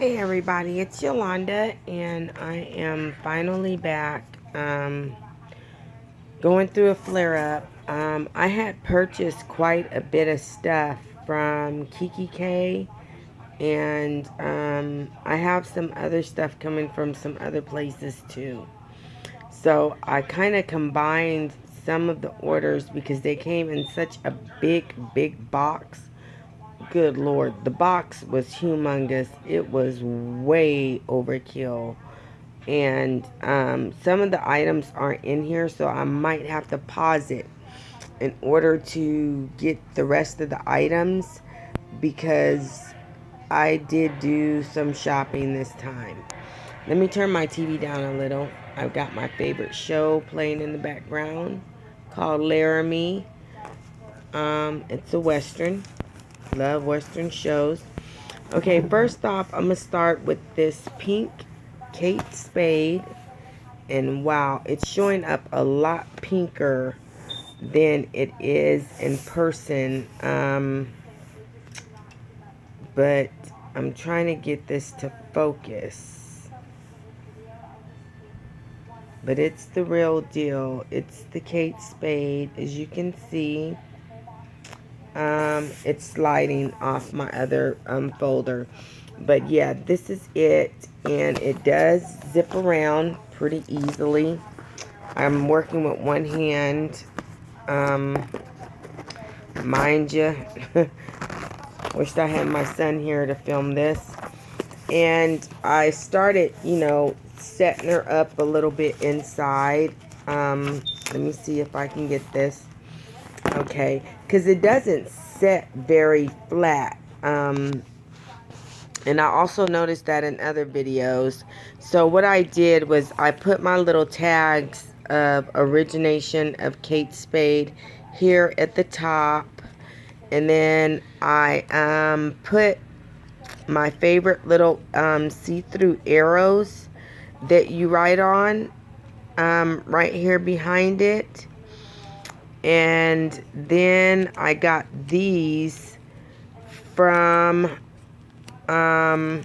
Hey everybody, it's Yolanda and I am finally back going through a flare-up. I had purchased quite a bit of stuff from Kiki.k and I have some other stuff coming from some other places too. So I kind of combined some of the orders because they came in such a big box. Good Lord, the box was humongous. It was way overkill. And some of the items aren't in here, so I might have to pause it in order to get the rest of the items because I did do some shopping this time. Let me turn my TV down a little. I've got my favorite show playing in the background called Laramie. It's a Western. Love Western shows. Okay, first off, I'm going to start with this pink Kate Spade. And wow, it's showing up a lot pinker than it is in person. But I'm trying to get this to focus. But it's the real deal. It's the Kate Spade, as you can see. It's sliding off my other folder. But yeah, this is it. And it does zip around pretty easily. I'm working with one hand. Mind you, wished I had my son here to film this. And I started, setting her up a little bit inside. Let me see if I can get this. Okay, because it doesn't set very flat. And I also noticed that in other videos. So what I did was I put my little tags of origination of Kate Spade here at the top. And then I put my favorite little see-through arrows that you write on right here behind it. And then I got these from a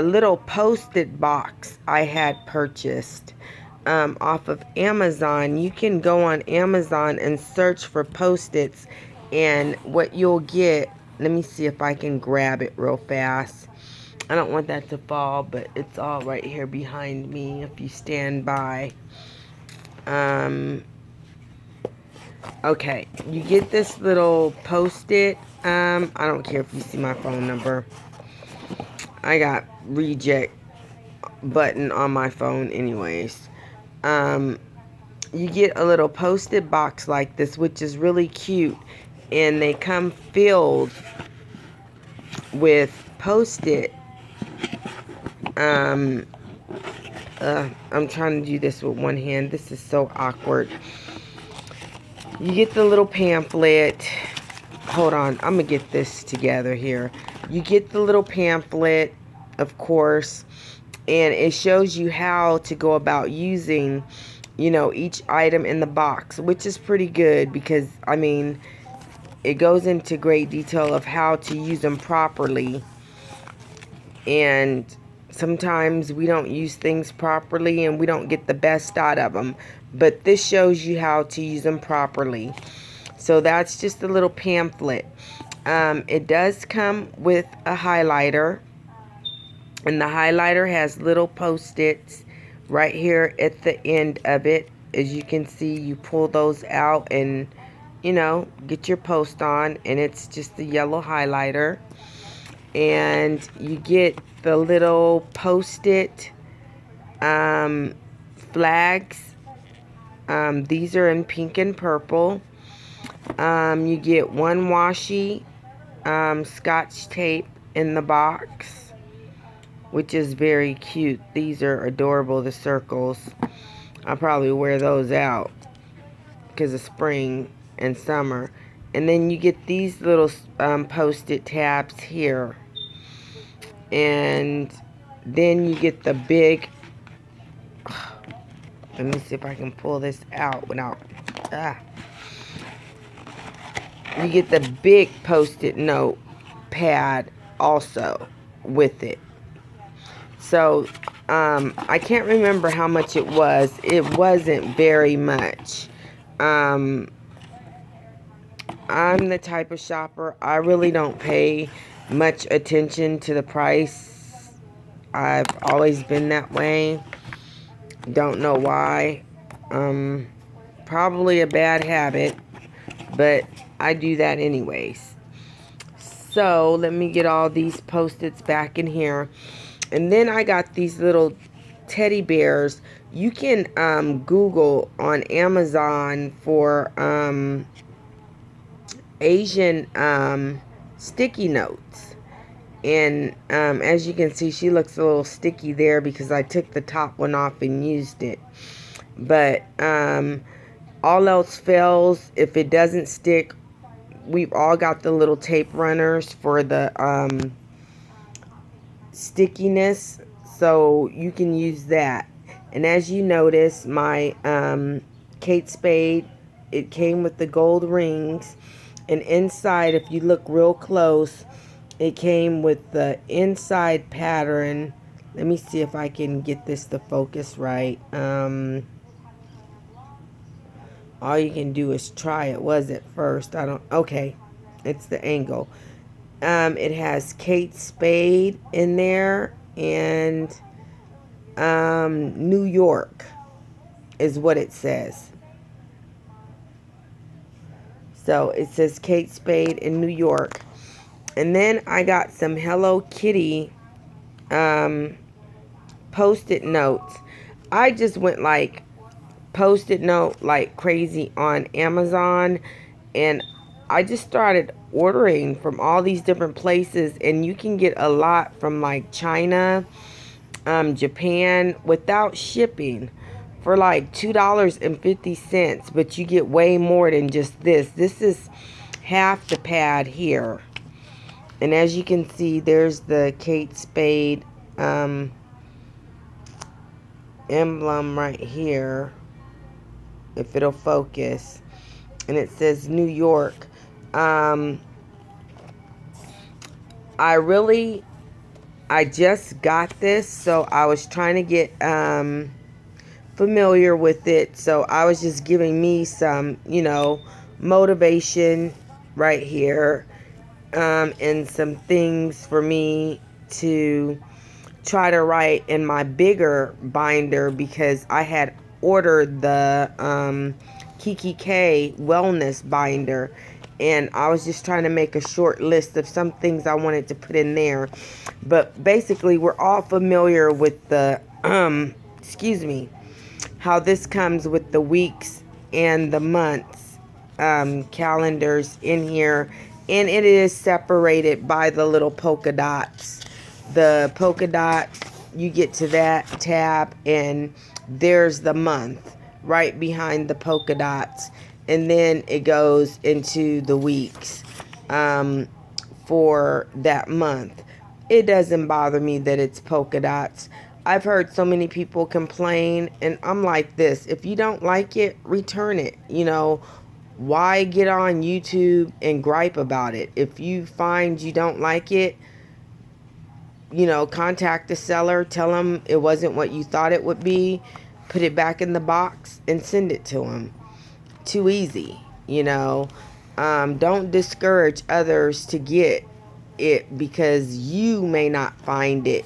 little post-it box I had purchased off of Amazon. You can go on Amazon and search for post-its, and what you'll get, let me see if I can grab it real fast. I don't want that to fall, but it's all right here behind me if you stand by. Okay, you get this little post-it. I don't care if you see my phone number. I got reject button on my phone anyways. You get a little post-it box like this, which is really cute. And they come filled with post-it. I'm trying to do this with one hand. This is so awkward. You get the little pamphlet. Hold on, I'm gonna get this together here. You get the little pamphlet, of course, and it shows you how to go about using, each item in the box, which is pretty good because, I mean, it goes into great detail of how to use them properly. And sometimes we don't use things properly and we don't get the best out of them. But this shows you how to use them properly. So that's just a little pamphlet. It does come with a highlighter. And the highlighter has little post-its right here at the end of it. As you can see, you pull those out and, get your post on. And it's just a yellow highlighter. And you get the little post-it flags. These are in pink and purple. You get one washi scotch tape in the box, which is very cute. These are adorable, the circles. I'll probably wear those out because of spring and summer. And then you get these little post-it tabs here. And then you get the big, let me see if I can pull this out without, you get the big post-it note pad also with it. So I can't remember how much it was. It wasn't very much. I'm the type of shopper, I really don't pay much attention to the price. I've always been that way. Don't know why. Probably a bad habit, but I do that anyways. So let me get all these Post-its back in here. And then I got these little teddy bears. You can Google on Amazon for Asian sticky notes. And as you can see, she looks a little sticky there because I took the top one off and used it. But all else fails, if it doesn't stick, we've all got the little tape runners for the stickiness, so you can use that. And as you notice, my Kate Spade, it came with the gold rings, and inside, if you look real close, it came with the inside pattern. Let me see if I can get this to focus right. All you can do is try it. Was it first? Okay, it's the angle. It has Kate Spade in there, and New York is what it says. So it says Kate Spade in New York. And then I got some Hello Kitty Post-it notes. I just went like Post-it note like crazy on Amazon, and I just started ordering from all these different places, and you can get a lot from like China, Japan, without shipping for like $2.50, but you get way more than just this. This is half the pad here. And as you can see, there's the Kate Spade emblem right here, if it'll focus. And it says New York. I just got this, so I was trying to get familiar with it. So I was just giving me some, motivation right here, and some things for me to try to write in my bigger binder, because I had ordered the Kiki.k wellness binder, and I was just trying to make a short list of some things I wanted to put in there. But basically, we're all familiar with the how this comes with the weeks and the months calendars in here, and it is separated by the little polka dots. The polka dot, you get to that tab, and there's the month right behind the polka dots, and then it goes into the weeks for that month. It doesn't bother me that it's polka dots. I've heard so many people complain, and I'm like this: if you don't like it, return it. Why get on YouTube and gripe about it? If you find you don't like it, contact the seller, tell them it wasn't what you thought it would be, put it back in the box, and send it to them. Too easy, Don't discourage others to get it because you may not find it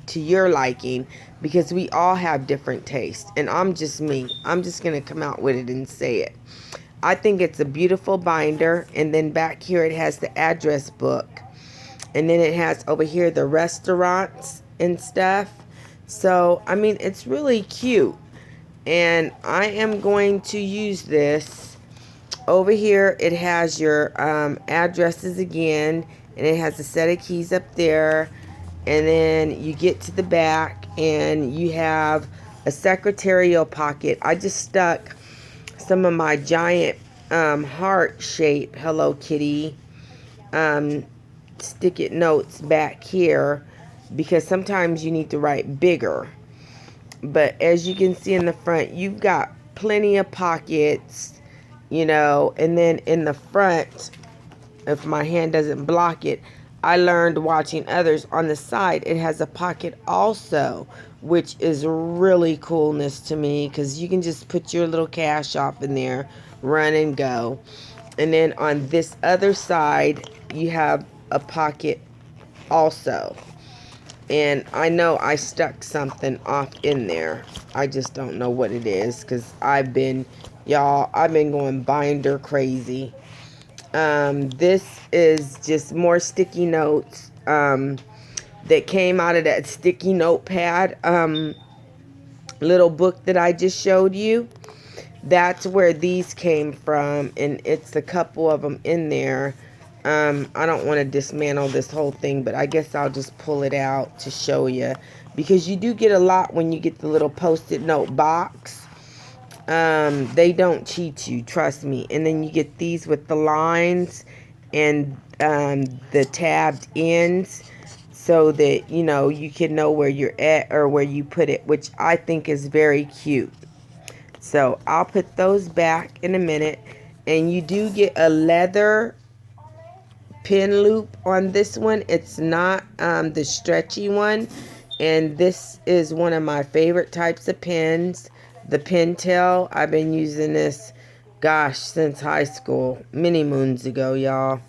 to your liking, because we all have different tastes, and I'm just me. I'm just going to come out with it and say it. I think it's a beautiful binder, and then back here it has the address book. And then it has over here the restaurants and stuff. So, it's really cute. And I am going to use this. Over here, it has your addresses again. And it has a set of keys up there. And then you get to the back, and you have a secretarial pocket. I just stuck some of my giant heart-shaped Hello Kitty stick-it notes back here, because sometimes you need to write bigger. But as you can see in the front, you've got plenty of pockets, and then in the front, if my hand doesn't block it, I learned watching others. On the side, it has a pocket also, which is really coolness to me because you can just put your little cash off in there, run and go. And then on this other side, you have a pocket also. And I know I stuck something off in there. I just don't know what it is because I've been going binder crazy. This is just more sticky notes that came out of that sticky notepad little book that I just showed you. That's where these came from, and it's a couple of them in there. I don't want to dismantle this whole thing, but I guess I'll just pull it out to show you, because you do get a lot when you get the little post-it note box. They don't cheat you, trust me. And then you get these with the lines and the tabbed ends, so that you can know where you're at or where you put it, which I think is very cute. So I'll put those back in a minute. And you do get a leather pin loop on this one. It's not the stretchy one. And this is one of my favorite types of pins, the Pintail. I've been using this, gosh, since high school, many moons ago, y'all.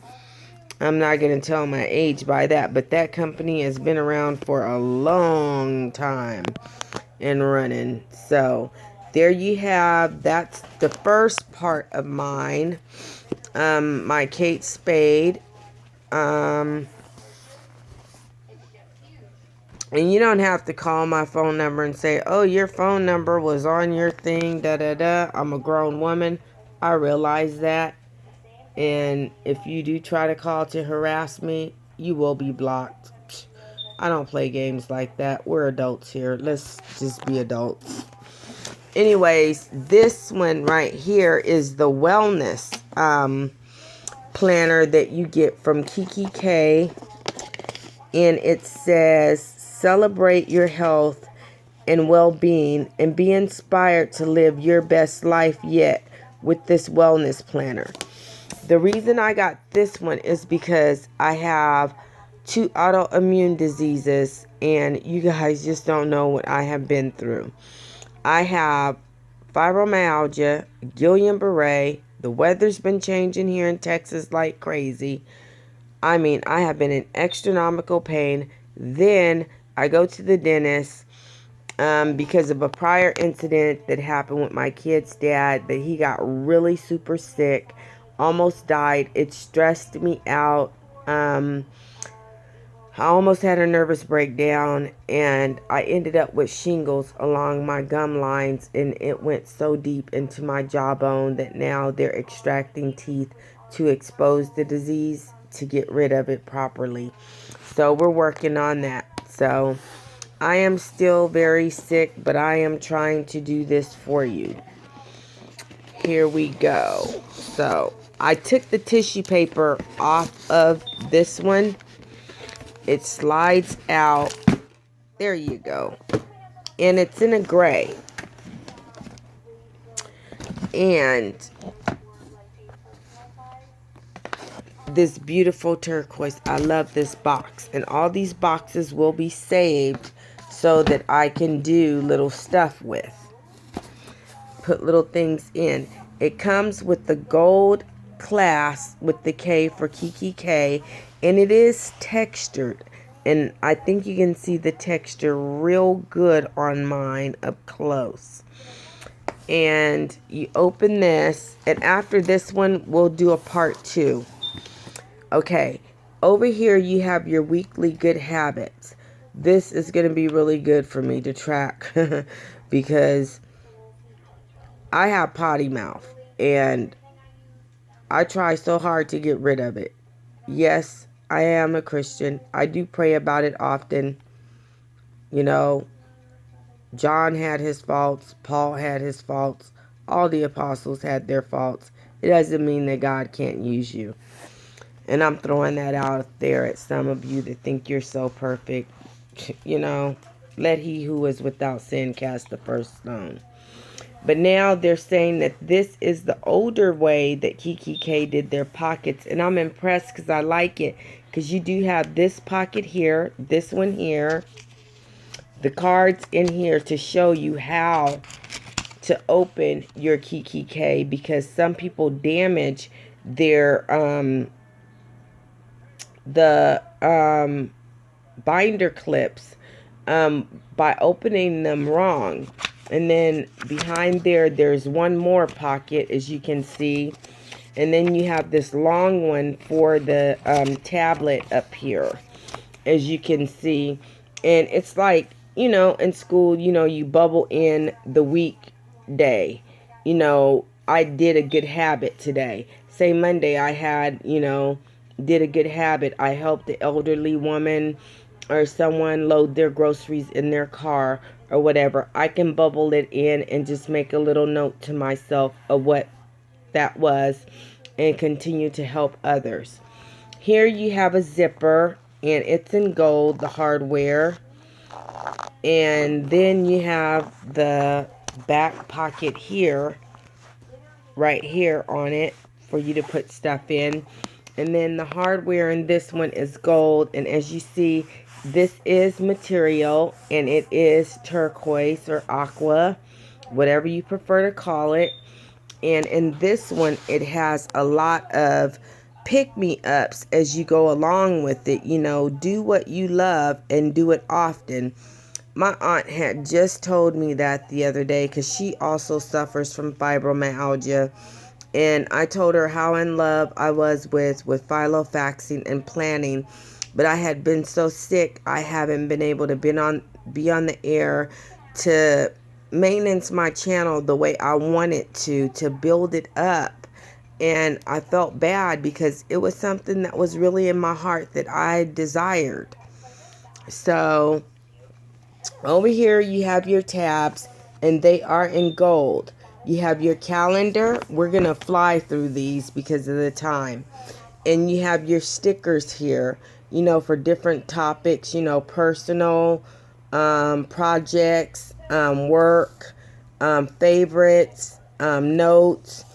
I'm not going to tell my age by that, but that company has been around for a long time and running. So there you have, that's the first part of mine, my Kate Spade. And you don't have to call my phone number and say, oh, your phone number was on your thing, da da da. I'm a grown woman. I realize that. And if you do try to call to harass me, you will be blocked. I don't play games like that. We're adults here. Let's just be adults. Anyways, this one right here is the wellness planner that you get from Kiki.k. And it says, celebrate your health and well-being and be inspired to live your best life yet with this wellness planner. The reason I got this one is because I have 2 autoimmune diseases, and you guys just don't know what I have been through. I have fibromyalgia, Guillain-Barré. The weather's been changing here in Texas like crazy. I mean, I have been in astronomical pain. Then I go to the dentist because of a prior incident that happened with my kid's dad, that he got really super sick, almost died. It stressed me out. I almost had a nervous breakdown, and I ended up with shingles along my gum lines, and it went so deep into my jawbone that now they're extracting teeth to expose the disease to get rid of it properly. So we're working on that. So I am still very sick, but I am trying to do this for you. Here we go. So I took the tissue paper off of this one. It slides out. There you go. And it's in a gray. And this beautiful turquoise. I love this box. And all these boxes will be saved so that I can do little stuff with. Put little things in. It comes with the gold clasp with the K for Kiki.k. And it is textured. And I think you can see the texture real good on mine up close. And you open this. And after this one, we'll do a part 2. Okay. Over here, you have your weekly good habits. This is going to be really good for me to track. Because I have potty mouth. And I try so hard to get rid of it. Yes, I am a Christian. I do pray about it often. You know, John had his faults. Paul had his faults. All the apostles had their faults. It doesn't mean that God can't use you. And I'm throwing that out there at some of you that think you're so perfect. You know, let he who is without sin cast the first stone. But now they're saying that this is the older way that Kiki.k did their pockets. And I'm impressed because I like it. Because you do have this pocket here, this one here, the cards in here to show you how to open your Kiki.k, because some people damage their binder clips by opening them wrong. And then behind there, there's one more pocket, as you can see. And then you have this long one for the tablet up here, as you can see. And it's like, you know, in school, you know, you bubble in the weekday. You know, I did a good habit today. Say Monday, I had, you know, did a good habit. I helped the elderly woman or someone load their groceries in their car or whatever. I can bubble it in and just make a little note to myself of what that was and continue to help others. Here you have a zipper, and it's in gold, the hardware. And then you have the back pocket here, right here on it, for you to put stuff in. And then the hardware in this one is gold. And as you see, this is material, and it is turquoise or aqua, whatever you prefer to call it. And in this one, it has a lot of pick-me-ups as you go along with it. You know, do what you love and do it often. My aunt had just told me that the other day, because she also suffers from fibromyalgia. And I told her how in love I was with filofaxing and planning. But I had been so sick, I haven't been able to be on the air to maintenance my channel the way I wanted to build it up. And I felt bad because it was something that was really in my heart that I desired. So over here you have your tabs, and they are in gold. You have your calendar. We're going to fly through these because of the time. And you have your stickers here, you know, for different topics, you know, personal, projects, work, favorites, notes.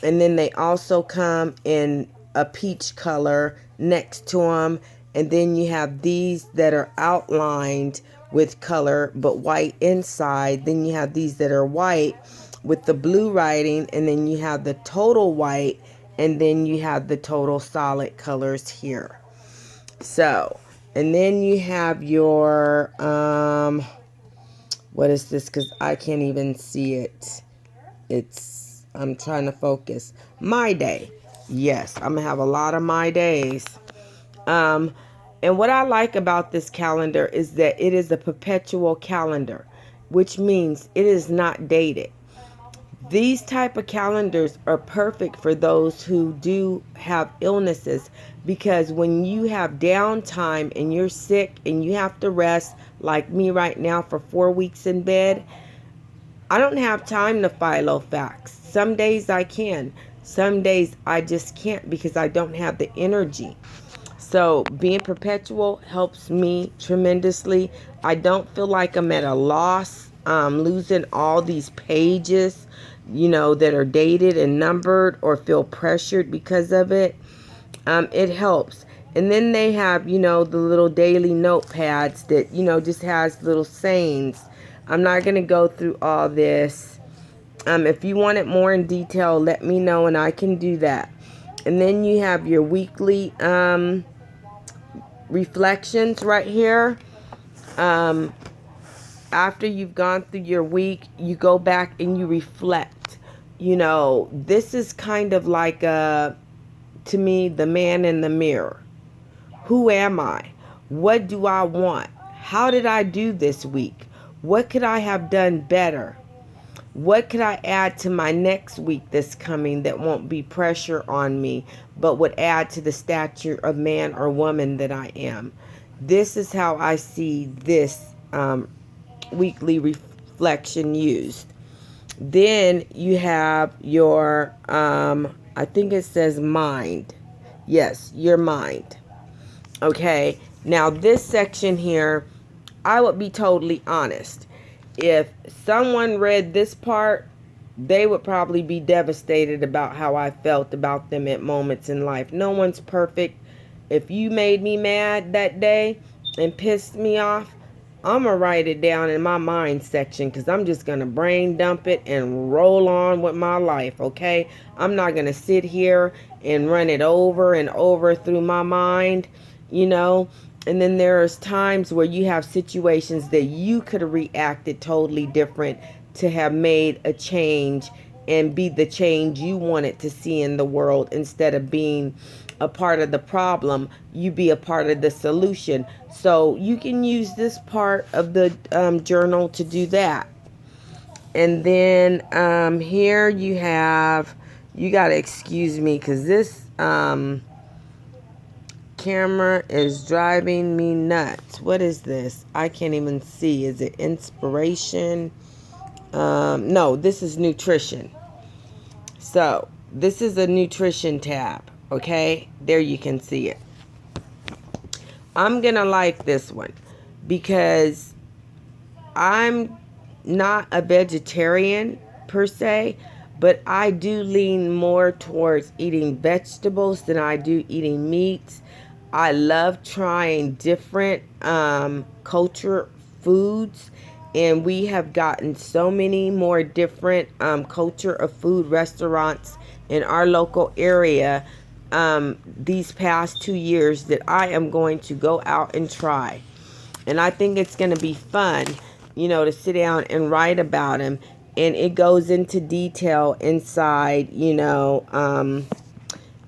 And then they also come in a peach color next to them. And then you have these that are outlined with color but white inside. Then you have these that are white with the blue writing. And then you have the total white. And then you have the total solid colors here. So, and then you have your, what is this? Because I can't even see it. I'm trying to focus. My day. Yes, I'm going to have a lot of my days. And what I like about this calendar is that it is a perpetual calendar, which means it is not dated. These type of calendars are perfect for those who do have illnesses, because when you have downtime and you're sick and you have to rest, like me right now for 4 weeks in bed, I don't have time to filofax. Some days I can. Some days I just can't because I don't have the energy. So being perpetual helps me tremendously. I don't feel like I'm at a loss, losing all these pages, you know, that are dated and numbered, or feel pressured because of it. It helps. And then they have, you know, the little daily notepads that, you know, just has little sayings. I'm not going to go through all this. If you want it more in detail, let me know and I can do that. And then you have your weekly reflections right here. After you've gone through your week, you go back and you reflect. You know, this is kind of like, to me, the man in the mirror. Who am I? What do I want? How did I do this week? What could I have done better? What could I add to my next week that's coming that won't be pressure on me, but would add to the stature of man or woman that I am? This is how I see this weekly reflection used. Then you have your, I think it says mind. Yes, your mind. Okay, now this section here, I would be totally honest. If someone read this part they would probably be devastated about how I felt about them at moments in life. No one's perfect. If you made me mad that day and pissed me off, I'm going to write it down in my mind section because I'm just going to brain dump it and roll on with my life, okay? I'm not going to sit here and run it over and over through my mind, you know? And then there's times where you have situations that you could have reacted totally different to have made a change and be the change you wanted to see in the world. Instead of being a part of the problem, you be a part of the solution. So you can use this part of the journal to do that. And then here you have, you got to excuse me because this camera is driving me nuts. What is this? I can't even see. Is it inspiration? No, this is nutrition. So this is a nutrition tab. Okay, there you can see it. I'm gonna like this one because I'm not a vegetarian per se, but I do lean more towards eating vegetables than I do eating meats. I love trying different culture foods, and we have gotten so many more different culture of food restaurants in our local area these past 2 years that I am going to go out and try. And I think it's going to be fun, you know, to sit down and write about them. And it goes into detail inside, you know,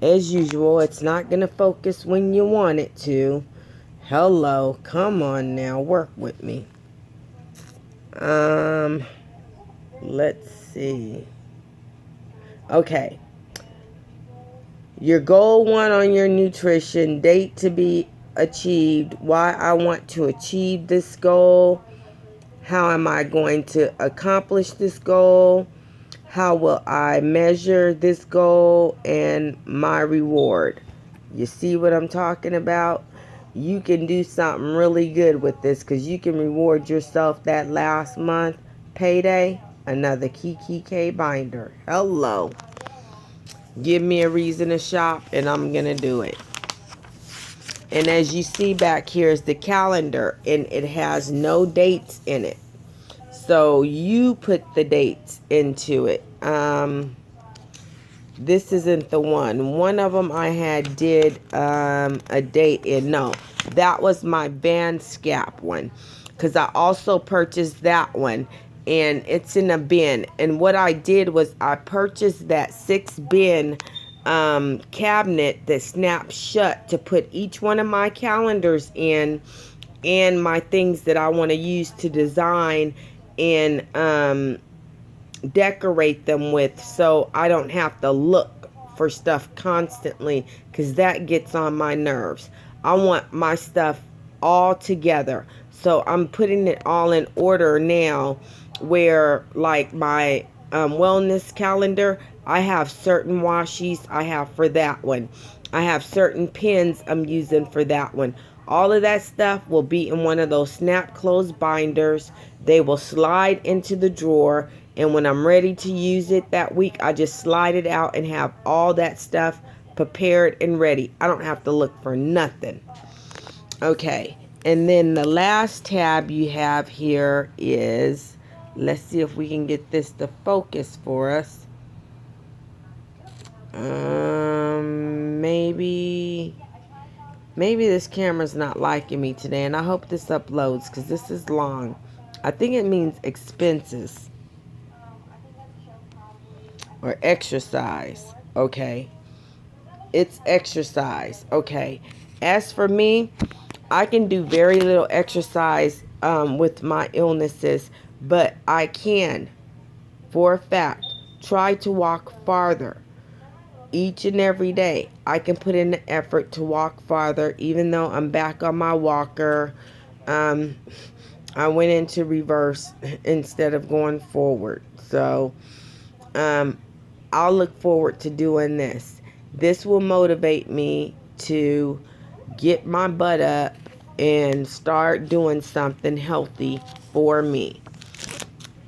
as usual. It's not going to focus when you want it to. Hello, come on now, work with me. Let's see. Okay. Your goal 1 on your nutrition, date to be achieved, why I want to achieve this goal, how am I going to accomplish this goal, how will I measure this goal, and my reward. You see what I'm talking about? You can do something really good with this because you can reward yourself that last month payday, another Kiki.k binder. Hello. Give me a reason to shop and I'm going to do it. And as you see back here is the calendar, and it has no dates in it. So you put the dates into it. This isn't the one. One of them I had did a date in. No, that was my Van Scap one. Because I also purchased that one. And it's in a bin. And what I did was I purchased that 6-bin cabinet that snaps shut to put each one of my calendars in and my things that I want to use to design and decorate them with, so I don't have to look for stuff constantly because that gets on my nerves. I want my stuff all together. So I'm putting it all in order now where like my wellness calendar, I have certain washies I have for that one. I have certain pins I'm using for that one. All of that stuff will be in one of those snap close binders. They will slide into the drawer, and when I'm ready to use it that week, I just slide it out and have all that stuff prepared and ready. I don't have to look for nothing. Okay, and then the last tab you have here is, let's see if we can get this to focus for us. Maybe this camera's not liking me today, and I hope this uploads because this is long. I think it means expenses or exercise. Okay, it's exercise. Okay, as for me, I can do very little exercise with my illnesses, but I can, for a fact, try to walk farther. Each and every day, I can put in the effort to walk farther, even though I'm back on my walker. I went into reverse instead of going forward. So, I'll look forward to doing this. This will motivate me to get my butt up and start doing something healthy for me.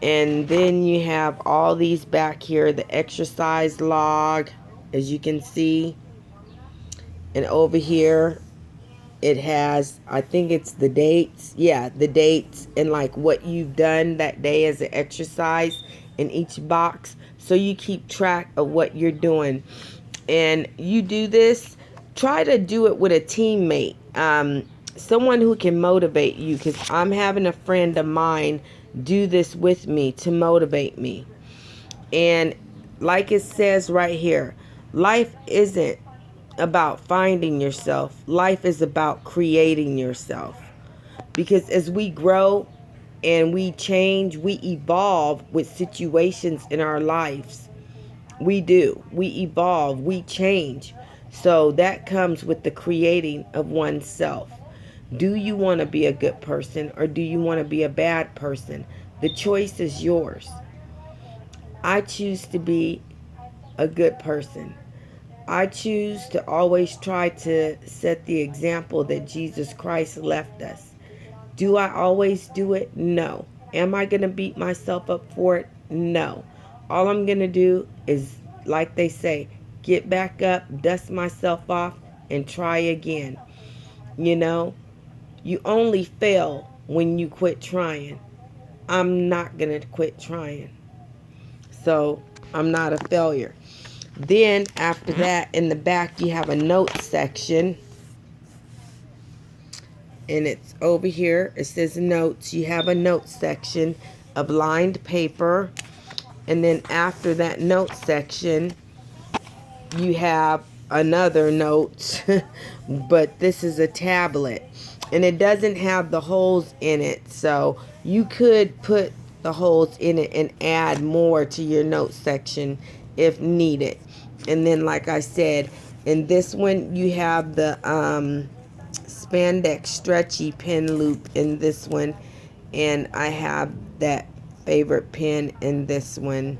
And then you have all these back here, the exercise log, as you can see. And over here, it has, I think it's the dates. Yeah, the dates and like what you've done that day as an exercise in each box. So you keep track of what you're doing. And you do this, try to do it with a teammate. Someone who can motivate you, because I'm having a friend of mine do this with me to motivate me. And like it says right here, life isn't about finding yourself. Life is about creating yourself. Because as we grow and we change, we evolve with situations in our lives. We do. We evolve. We change. So that comes with the creating of oneself. Do you want to be a good person or do you want to be a bad person? The choice is yours. I choose to be a good person. I choose to always try to set the example that Jesus Christ left us. Do I always do it? No. Am I going to beat myself up for it? No. All I'm going to do is, like they say, get back up, dust myself off, and try again. You know, you only fail when you quit trying. I'm not going to quit trying. So I'm not a failure. Then after that, in the back, you have a note section. And it's over here. It says notes. You have a note section of lined paper. And then after that note section, you have another note. But this is a tablet. And it doesn't have the holes in it. So you could put the holes in it and add more to your note section if needed. And then, like I said, in this one, you have the spandex stretchy pen loop in this one, and I have that favorite pen in this one,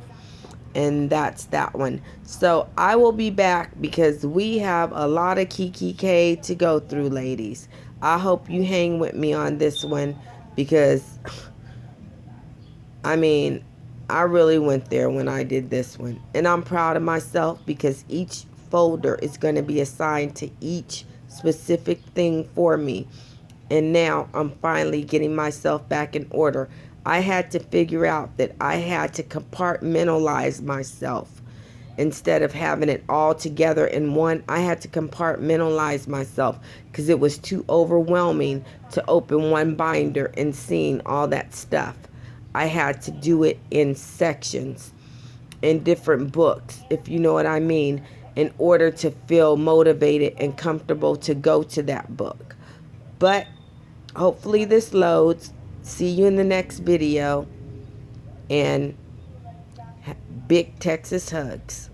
and that's that one. So I will be back because we have a lot of Kiki.k to go through, ladies. I hope you hang with me on this one because I mean, I really went there when I did this one, and I'm proud of myself because each folder is going to be assigned to each specific thing for me. And now I'm finally getting myself back in order. I had to figure out that I had to compartmentalize myself. Instead of having it all together in one, I had to compartmentalize myself because it was too overwhelming to open one binder and seeing all that stuff. I had to do it in sections, in different books, if you know what I mean, in order to feel motivated and comfortable to go to that book. But hopefully this loads. See you in the next video. And big Texas hugs.